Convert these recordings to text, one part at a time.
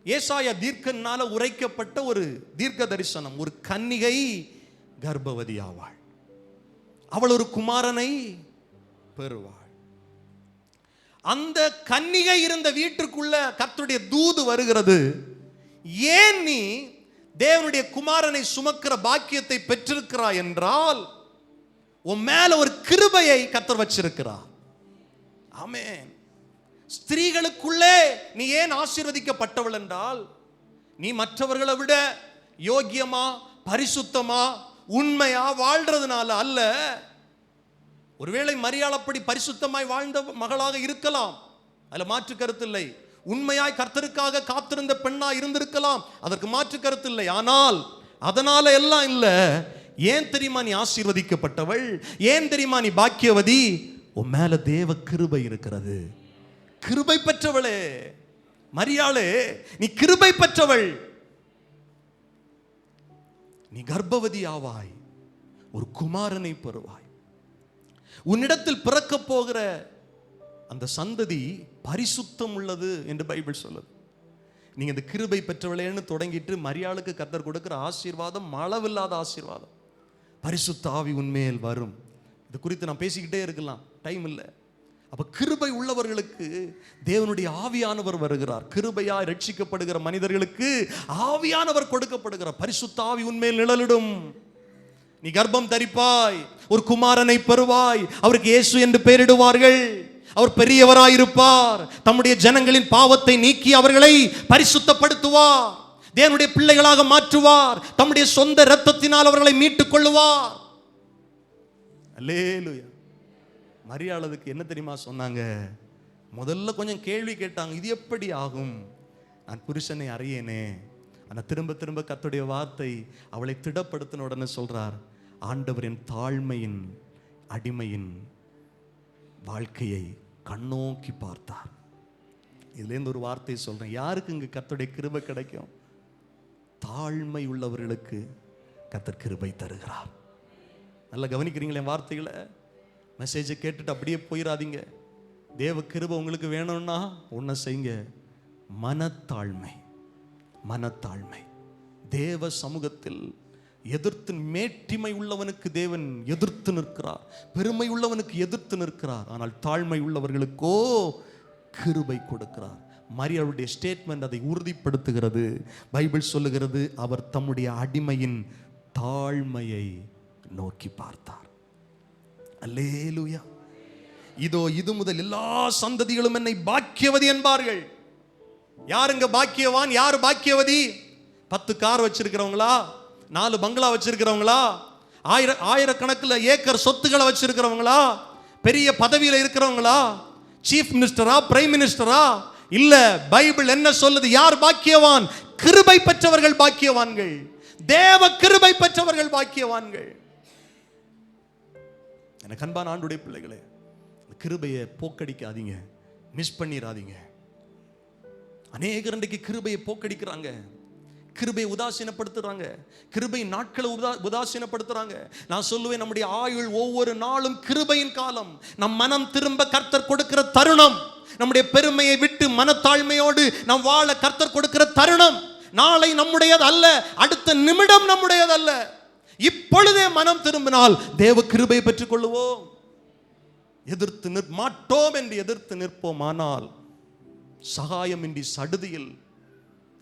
ஏசாயா தீர்க்கனால உரைக்கப்பட்ட ஒரு தீர்க்க தரிசனம். ஒரு கன்னிகை கர்ப்பவதி ஆவாள், அவள் ஒரு குமாரனை பெறுவாள். அந்த கன்னிகை இருந்த வீட்டுக்குள்ள கர்த்தருடைய தூது வருகிறது. ஏன் நீ தேவனுடைய குமாரனை சுமக்கிற பாக்கியத்தை பெற்றிருக்கிறாய் என்றால், உன் மேல ஒரு கிருபையை கர்த்தர் வச்சிருக்கிறார். ஆமென். ஸ்திரீகளுக்குள்ளே நீ ஏன் ஆசீர்வதிக்கப்பட்டவள் என்றால், நீ மற்றவர்களை விட யோக்கியமா, பரிசுத்தமா, உண்மையா வாழ்றதுனால அல்ல. ஒருவேளை மரியாள் அப்படி பரிசுத்தமாய் வாழ்ந்த மகளாக இருக்கலாம், அதுல மாற்று கருத்து இல்லை. உண்மையாய் கர்த்தருக்காக காத்திருந்த பெண்ணா இருந்திருக்கலாம், அதற்கு மாற்று கருத்து இல்லை. ஆனால் அதனால எல்லாம் இல்ல. ஏன் தெரியுமா நீ ஆசீர்வதிக்கப்பட்டவள்? ஏன் தெரியுமா நீ பாக்கியவதி? உன் மேல தேவ கிருபை இருக்கிறது. கிருபை பெற்றவளே மரியாளே, நீ கிருபை பெற்றவள். நீ கர்ப்பவதி ஆவாய், ஒரு குமாரனை பெறுவாய். உன்னிடத்தில் பிறக்க போகிற அந்த சந்ததி பரிசுத்தம் உள்ளது என்று பைபிள் சொல்லுது. நீங்க இந்த கிருபை பெற்றவளேன்னு தொடங்கிட்டு மரியாளுக்கு கர்த்தர் கொடுக்கிற ஆசீர்வாதம் அளவில்லாத ஆசீர்வாதம். பரிசுத்த ஆவி உன்மேல் வரும். இது குறித்து நான் பேசிக்கிட்டே இருக்கலாம், டைம் இல்லை. அப்ப கிருபை உள்ளவர்களுக்கு தேவனுடைய ஆவியானவர் வருகிறார். கிருபையாய் ரட்சிக்கப்படுகிற மனிதர்களுக்கு ஆவியானவர் கொடுக்கப்படுகிறார். பரிசுத்த ஆவி உன்மேல் நிழலிடும். நீ கர்ப்பம் தரிப்பாய், ஒரு குமாரனை பெறுவாய். அவருக்கு இயேசு என்று பெயரிடுவார்கள். அவர் பெரியவராயிருப்பார். தம்முடைய ஜனங்களின் பாவத்தை நீக்கி அவர்களை பரிசுத்தப்படுத்துவார். தேவனுடைய பிள்ளைகளாக மாற்றுவார். தம்முடைய சொந்த இரத்தத்தினால் அவர்களை மீட்டுக் கொள்ளுவார். அல்லேலூயா. மரியாளுக்கு என்ன தெரியுமா சொன்னாங்க? முதல்ல கொஞ்சம் கேள்வி கேட்டாங்க, இது எப்படி ஆகும், நான் புருஷனை அறியேனே. ஆனா திரும்ப திரும்ப கர்த்தருடைய வார்த்தை அவளை திடப்படுத்தின உடனே சொல்றார், ஆண்டவரின் தாழ்மையின் அடிமையின் வாழ்க்கையை கண்ணோக்கி பார்த்தார். இதுலேருந்து ஒரு வார்த்தை சொல்றேன், யாருக்கு இங்கு கர்த்தருடைய கிருபை கிடைக்கும்? தாழ்மை உள்ளவர்களுக்கு கர்த்தர் கிருபை தருகிறார். நல்லா கவனிக்கிறீங்களே வார்த்தைகளை? மெசேஜை கேட்டுட்டு அப்படியே போயிடாதீங்க. தேவ கிருபை உங்களுக்கு வேணும்னா ஒன்றை செய்யுங்க, மனத்தாழ்மை. மனத்தாழ்மை. தேவ சமூகத்தில் எதிர்த்து, மேட்டிமை உள்ளவனுக்கு தேவன் எதிர்த்து நிற்கிறார், பெருமை உள்ளவனுக்கு எதிர்த்து நிற்கிறார். ஆனால் தாழ்மை உள்ளவர்களுக்கோ கிருபை கொடுக்கிறார். மரியாளுடைய ஸ்டேட்மெண்ட் அதை உறுதிப்படுத்துகிறது. பைபிள் சொல்லுகிறது, அவர் தம்முடைய அடிமையின் தாழ்மையை நோக்கி பார்த்தார். அல்லேலூயா. இதோ இது முதல் எல்லா சந்ததிகளும் என்னை பாக்கியவதி என்பார்கள். யாருங்க பாக்கியவான், யார் பாக்கியவதி? 10 கார் வச்சிருக்கிறவங்களா, 4 பங்களா வச்சிருக்கிறவங்களா, ஆயிரக்கணக்கில் ஏக்கர் சொத்துக்களை வச்சிருக்கிறவங்களா, பெரிய பதவியில் இருக்கிறவங்களா, சீஃப் மினிஸ்டரா, பிரைம் மினிஸ்டரா? இல்ல. பைபிள் என்ன சொல்லுது? யார் பாக்கியவான்? கிருபை பெற்றவர்கள் பாக்கியவான்கள். தேவ கிருபை பெற்றவர்கள் பாக்கியவான்கள். எனக்கு அன்பான ஆண்டுடைய பிள்ளைகளே, கிருபையை போக்கடிக்காதீங்க, மிஸ் பண்ணிடாதீங்க. அநேகர் இன்றைக்கு கிருபையை போக்கடிக்கிறாங்க, கிருபையை உதாசீனப்படுத்துறாங்க, கிருபை நாட்களை உதாசீனப்படுத்துறாங்க. நான் சொல்லுவேன், நம்முடைய ஆயுள் ஒவ்வொரு நாளும் கிருபையின் காலம். நம் மனம் திரும்ப கர்த்தர் கொடுக்கிற தருணம். நம்முடைய பெருமையை விட்டு மனத்தாழ்மையோடு நம் வாழ கர்த்தர் கொடுக்கிற தருணம். நாளை நம்முடையது அல்ல, அடுத்த நிமிடம் நம்முடையது அல்ல. இப்பொழுதே மனம் திரும்பினால் தேவ கிருபை பெற்றுக் கொள்ளுவோம். எதிர்த்து மாட்டோம் என்று எதிர்த்து நிற்போம். ஆனால் சகாயமின்றி சடுதியில்,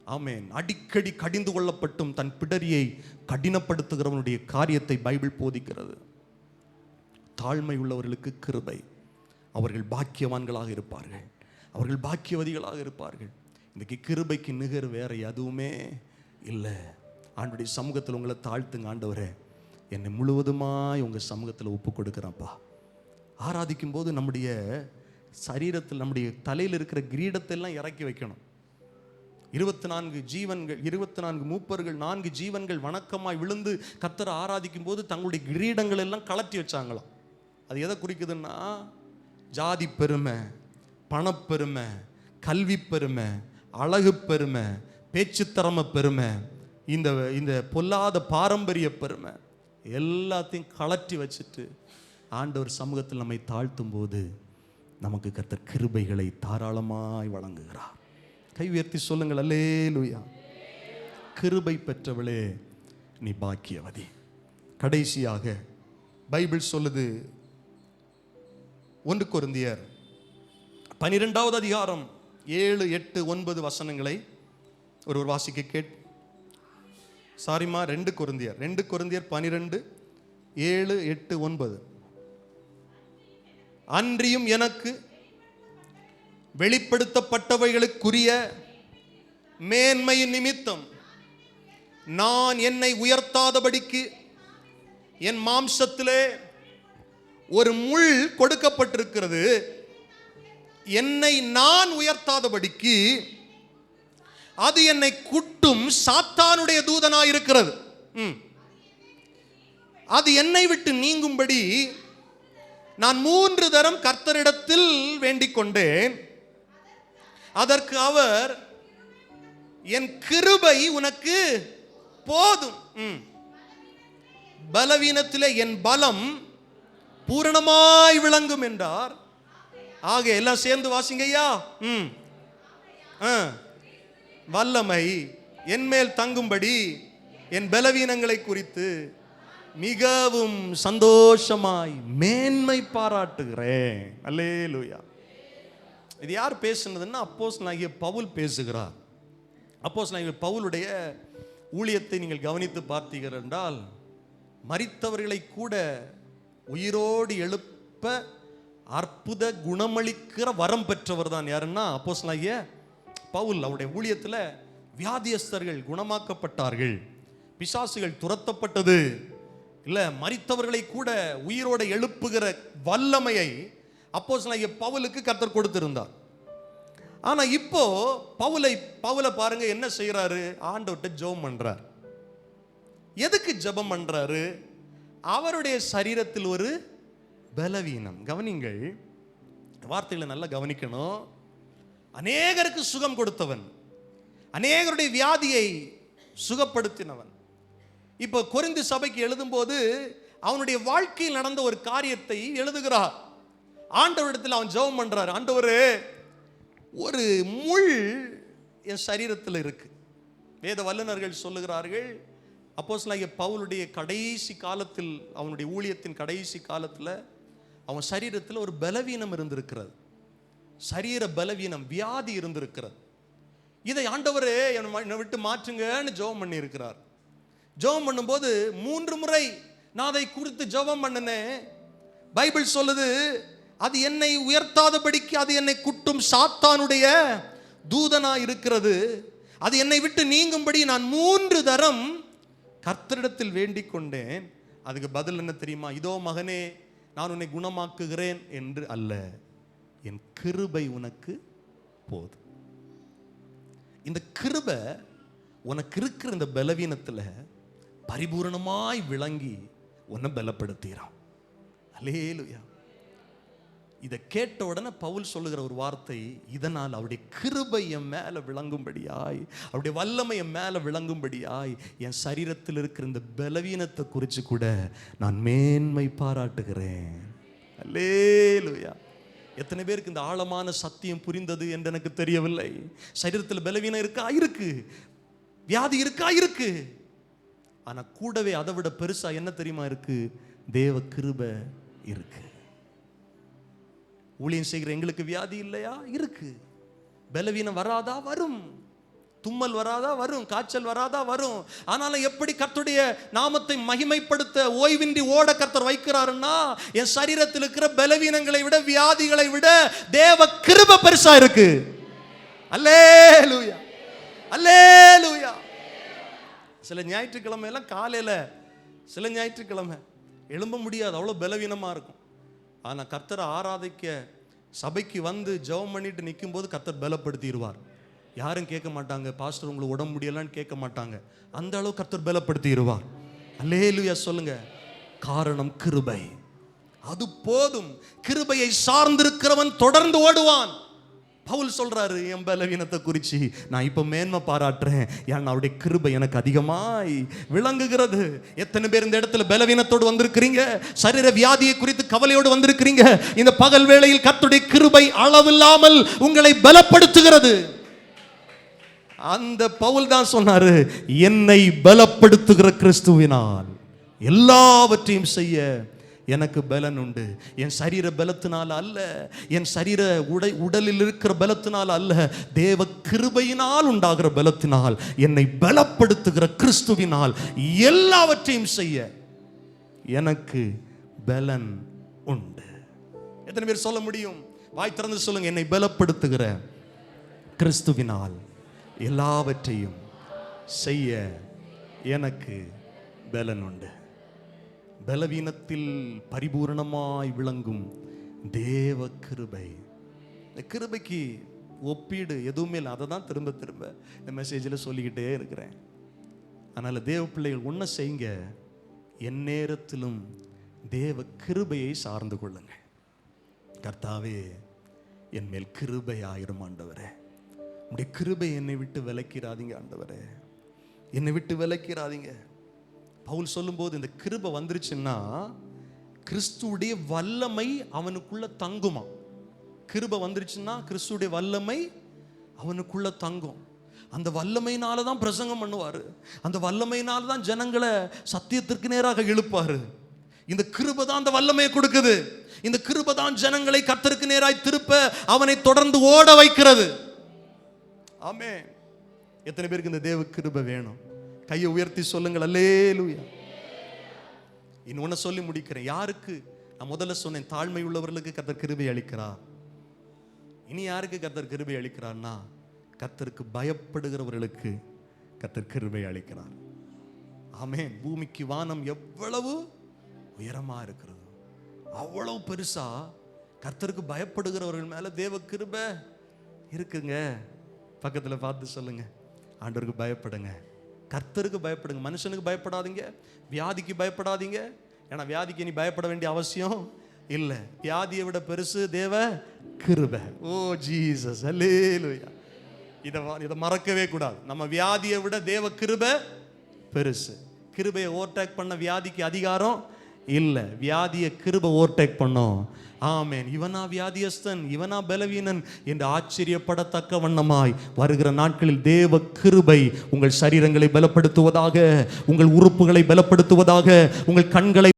ஆமென், அடிக்கடி கடிந்து கொள்ளப்பட்டும் தன் பிடரியை கடினப்படுத்துகிறவனுடைய காரியத்தை பைபிள் போதிக்கிறது. தாழ்மை உள்ளவர்களுக்கு கிருபை. அவர்கள் பாக்கியவான்களாக இருப்பார்கள், அவர்கள் பாக்கியவதிகளாக இருப்பார்கள். இன்றைக்கு கிருபைக்கு நிகர் வேற எதுவுமே இல்லை. ஆண்டுடைய சமூகத்தில் உங்களை தாழ்த்துங்க. ஆண்டவரே, என்னை முழுவதுமாய் உங்கள் சமூகத்தில் ஒப்பு கொடுக்குறேன்ப்பா. ஆராதிக்கும் போது நம்முடைய சரீரத்தில், நம்முடைய தலையில் இருக்கிற கிரீடத்தை எல்லாம் இறக்கி வைக்கணும். 24 ஜீவன்கள், 24 மூப்பர்கள், 4 ஜீவன்கள் வணக்கமாய் விழுந்து கர்த்தரை ஆராதிக்கும் போது தங்களுடைய கிரீடங்கள் எல்லாம் கலட்டி வச்சாங்களாம். அது எதை குறிக்குதுன்னா, ஜாதி பெருமை, பணப்பெருமை, கல்வி பெருமை, அழகு பெருமை, பேச்சுத்திறமை பெருமை, இந்த பொல்லாத பாரம்பரிய பெருமை எல்லாத்தையும் கலட்டி வச்சுட்டு ஆண்டவர் சமூகத்தில் நம்மை தாழ்த்தும் போது நமக்கு கர்த்தர் கிருபைகளை தாராளமாய் வழங்குகிறார். கை உயர்த்தி சொல்லுங்கள், அல்லேலூயா. கிருபை பெற்றவளே நீ பாக்கியவதி. கடைசியாக பைபிள் சொல்லுது, 1 கொரிந்தியர் 12வது அதிகாரம் 7, 8, 9 வசனங்களை ஒருவர் வாசிக்க கேட். சாரிமா, 2 கொரிந்தியர் 12, 7, 8, 9. அன்றியும் எனக்கு வெளிப்படுத்தப்பட்டவைகளுக்குரிய மேன்மையின் நிமித்தம் நான் என்னை உயர்த்தாதபடிக்கு என் மாம்சத்திலே ஒரு முள் கொடுக்கப்பட்டிருக்கிறது. என்னை நான் உயர்த்தாதபடிக்கு அது என்னை குட்டும் சாத்தானுடைய தூதனாயிருக்கிறது. அது என்னை விட்டு நீங்கும்படி நான் 3 தரம் கர்த்தரிடத்தில் வேண்டிக் கொண்டேன். அதற்கு அவர், என் கிருபை உனக்கு போதும், பலவீனத்திலே என் பலம் பூரணமாய் விளங்கும் என்றார். ஆக எல்லாம் சேர்ந்து வாசிங்கய்யா. வல்லமை என் மேல் தங்கும்படி என் பலவீனங்களை குறித்து மிகவும் சந்தோஷமாய் மேன்மை பாராட்டுகிறேன். அல்லேலூயா. இது யார் பேசுனதுன்னா அப்போஸ்தலனாகிய பவுல் பேசுகிறார். அப்போஸ்தலனாகிய பவுலுடைய ஊழியத்தை நீங்கள் கவனித்து பார்த்தீர்கள் என்றால், மரித்தவர்களை கூட உயிரோடு எழுப்ப அற்புத குணமளிக்கிற வரம் பெற்றவர் தான் யாருன்னா அப்போஸ்தலனாகிய பவுல். அவருடைய ஊழியத்தில் வியாதியஸ்தர்கள் குணமாக்கப்பட்டார்கள், பிசாசுகள் துரத்தப்பட்டது. இல்லை, மரித்தவர்களை கூட உயிரோடு எழுப்புகிற வல்லமையை அப்போஸ்தலனாகிய பவுலுக்கு கர்த்தர் கொடுத்திருந்தார். ஆனா இப்போ பவுலை பாருங்க என்ன செய்யறாரு, ஆண்டவர்கிட்ட ஜெபம் பண்றார். எதுக்கு ஜெபம் பண்றாரு? அவருடைய சரீரத்தில் ஒரு பலவீனம். கவனிங்கள், வார்த்தைகளை நல்லா கவனிக்கணும். அநேகருக்கு சுகம் கொடுத்தவன், அநேகருடைய வியாதியை சுகப்படுத்தினவன். இப்போ கொரிந்து சபைக்கு எழுதும்போது அவனுடைய வாழ்க்கையில் நடந்த ஒரு காரியத்தை எழுதுகிறார். ஆண்டவரிடத்தில் அவன் ஜெபம் பண்றார், ஆண்டவரே, ஒரு முள் என் சரீரத்தில் இருக்கு. வேத வல்லுநர்கள் சொல்லுகிறார்கள், அப்போஸ்தலனாகிய பவுலுடைய கடைசி காலத்தில், அவனுடைய ஊழியத்தின் கடைசி காலத்தில் அவன் சரீரத்தில் ஒரு பலவீனம் இருந்திருக்கிறது, சரீர பலவீனம், வியாதி இருந்திருக்கிறது. இதை ஆண்டவரே என்னை விட்டு மாற்றுங்கன்னு ஜெபம் பண்ணி இருக்கிறார். ஜெபம் பண்ணும்போது 3 முறை நான் அதை குறித்து ஜெபம் பண்ணினேன். பைபிள் சொல்லுது, அது என்னை உயர்த்தாதபடிக்கு அது என்னை குட்டும் சாத்தானுடைய தூதனா இருக்கிறது. அது என்னை விட்டு நீங்கும்படி நான் 3 தரம் கர்த்தரிடத்தில் வேண்டிக் கொண்டேன். அதுக்கு பதில் என்ன தெரியுமா? இதோ மகனே, நான் உன்னை குணமாக்குகிறேன் என்று அல்ல, என் கிருபை உனக்கு போதும். இந்த கிருபை உனக்கு இருக்கிற இந்த பலவீனத்தில் பரிபூரணமாய் விளங்கி உன்னை பலப்படுத்துகிறான். அல்லேலூயா. இதை கேட்ட உடனே பவுல் சொல்லுகிற ஒரு வார்த்தை, இதனால் அவருடைய கிருபை என் மேல விளங்கும்படியாய், அவருடைய வல்லமை என் மேல விளங்கும்படியாய், என் சரீரத்தில் இருக்கிற இந்த பலவீனத்தை குறித்து கூட நான் மேன்மை பாராட்டுகிறேன். அல்லேலூயா. எத்தனை பேருக்கு இந்த ஆழமான சத்தியம் புரிந்தது என்று எனக்கு தெரியவில்லை. சரீரத்தில் பலவீனம் இருக்கா? இருக்கு. வியாதி இருக்கா? இருக்கு. ஆனா கூடவே அதை விட பெருசா என்ன தெரியுமா இருக்கு? தேவ கிருபை இருக்கு. ஊழியம் செய்கிற எங்களுக்கு வியாதி இல்லையா? இருக்கு. பலவீனம் வராதா? வரும். தும்மல் வராதா? வரும். காய்ச்சல் வராதா? வரும். ஆனாலும் எப்படி கர்த்தருடைய நாமத்தை மகிமைப்படுத்த ஓய்வின்றி ஓட கர்த்தர் வைக்கிறாருன்னா, என் சரீரத்தில் இருக்கிற பலவீனங்களை விட, வியாதிகளை விட தேவ கிருபை பெருசா இருக்கு. அல்லேலூயா, அல்லேலூயா. சில ஞாயிற்றுக்கிழமை எல்லாம் காலையில, சில ஞாயிற்றுக்கிழமை எழும்ப முடியாது, அவ்வளோ பலவீனமா இருக்கும். ஆனா கர்த்தரை ஆராதிக்க சபைக்கு வந்து ஜெபம் பண்ணிட்டு நிற்கும் போது கர்த்தர் பலப்படுத்திடுவார். யாரும் கேட்க மாட்டாங்க, பாஸ்டர் உங்களுக்கு உடம்பு முடியலான்னு கேட்க மாட்டாங்க. அந்த அளவு கர்த்தர் பலப்படுத்திடுவார். அல்லேலூயா சொல்லுங்க. காரணம் கிருபை. அது போதும். கிருபையை சார்ந்திருக்கிறவன் தொடர்ந்து ஓடுவான். பவுல் சொல்றாரு, என் பலவீனத்தை குறித்து நான் இப்ப மேன்மை பாராட்டுறேன், ஏன்னா அவருடைய கிருபை எனக்கு அதிகமாய் விளங்குகிறது. எத்தனை பேர் இந்த இடத்துல பலவீனத்தோடு வந்திருக்கிறீங்க, சரீர வியாதியை குறித்து கவலையோடு வந்திருக்கிறீங்க. இந்த பகல் வேளையில் கர்த்தருடைய கிருபை அளவில்லாமல் உங்களை பலப்படுத்துகிறது. அந்த பவுல் தான் சொன்னாரு, என்னை பலப்படுத்துகிற கிறிஸ்துவினால் எல்லாவற்றையும் செய்ய எனக்கு பலன் உண்டு. என் சரீர பலத்தினால் அல்ல, என் சரீர உடலில் இருக்கிற பலத்தினால் அல்ல, தேவ கிருபையினால் உண்டாகிற பலத்தினால், என்னை பலப்படுத்துகிற கிறிஸ்துவினால் எல்லாவற்றையும் செய்ய எனக்கு பலன் உண்டு. எத்தனை பேர் சொல்ல முடியும்? வாய் திறந்து சொல்லுங்க, என்னை பலப்படுத்துகிற கிறிஸ்துவினால் எல்லாவற்றையும் செய்ய எனக்கு பலன் உண்டு. பலவீனத்தில் பரிபூரணமாய் விளங்கும் தேவ கிருபை. இந்த கிருபைக்கு ஒப்பீடு எதுவுமே இல்லை. அதை தான் திரும்ப திரும்ப இந்த மெசேஜில் சொல்லிக்கிட்டே இருக்கிறேன். அதனால் தேவ பிள்ளைகள் ஒன்றை செய்யுங்க, எந்நேரத்திலும் தேவ கிருபையை சார்ந்து கொள்ளுங்க. கர்த்தாவே, என் மேல் கிருபை ஆயிரும் ஆண்டவரே, உடைய கிருபை என்னை விட்டு விலக்கிறாதீங்க ஆண்டவரே, என்னை விட்டு விலக்கிறாதீங்க. பவுல் சொல்லும்போது இந்த கிருபை வந்துருச்சுன்னா கிறிஸ்துவுடைய வல்லமை அவனுக்குள்ள தங்குமா. கிருபை வந்துருச்சுன்னா கிறிஸ்துவுடைய வல்லமை அவனுக்குள்ள தங்கும். அந்த வல்லமையினால தான் பிரசங்கம் பண்ணுவார், அந்த வல்லமையினால தான் ஜனங்களை சத்தியத்திற்கு நேராக இழுப்பாரு. இந்த கிருபை தான் அந்த வல்லமையை கொடுக்குது. இந்த கிருபை தான் ஜனங்களை கர்த்தருக்கு நேராய் திருப்ப அவனை தொடர்ந்து ஓட வைக்கிறது. ஆமென். எத்தனை பேருக்கு இந்த தேவ கிருபை வேணும்? கையை உயர்த்தி சொல்லுங்கள், அல்லேலூயா. இன்னொன்னு சொல்லி முடிக்கிறேன். யாருக்கு? நான் முதல்ல சொன்னேன், தாழ்மை உள்ளவர்களுக்கு கர்த்தர் கிருபை அளிக்கிறார். இனி யாருக்கு கர்த்தர் கிருபை அளிக்கிறார்னா, கர்த்தருக்கு பயப்படுகிறவர்களுக்கு கர்த்தர் கிருபை அளிக்கிறார். ஆமென். பூமிக்கு வானம் எவ்வளவு உயரமா இருக்கிறது, அவ்வளவு பெருசா கர்த்தருக்கு பயப்படுகிறவர்கள் மேல தேவ கிருபை இருக்குங்க. பக்கத்தில் பார்த்து சொல்லுங்க, ஆண்டவருக்கு பயப்படுங்க, கர்த்தருக்கு பயப்படுங்க. மனுஷனுக்கு பயப்படாதீங்க, வியாதிக்கு பயப்படாதீங்க. ஏன்னா வியாதிக்கு நீ பயப்பட வேண்டிய அவசியம் இல்லை. வியாதியை விட பெருசு தேவ கிருபை. ஓ ஜீசஸ், அல்லேலூயா. இதை மறக்கவே கூடாது. நம்ம வியாதியை விட தேவ கிருபை பெருசு. கிருபையை ஓவர்டேக் பண்ண வியாதிக்கு அதிகாரம் இல்லை, வியாதியை கிருபை ஓவர்டேக் பண்ணோம். ஆமென். இவனா வியாதியஸ்தன், இவனா பலவீனன் என்று ஆச்சரியப்படத்தக்க வண்ணமாய் வருகிற நாட்களில் தேவ கிருபை உங்கள் சரீரங்களை பலப்படுத்துவதாக, உங்கள் உறுப்புகளை பலப்படுத்துவதாக, உங்கள் கண்களை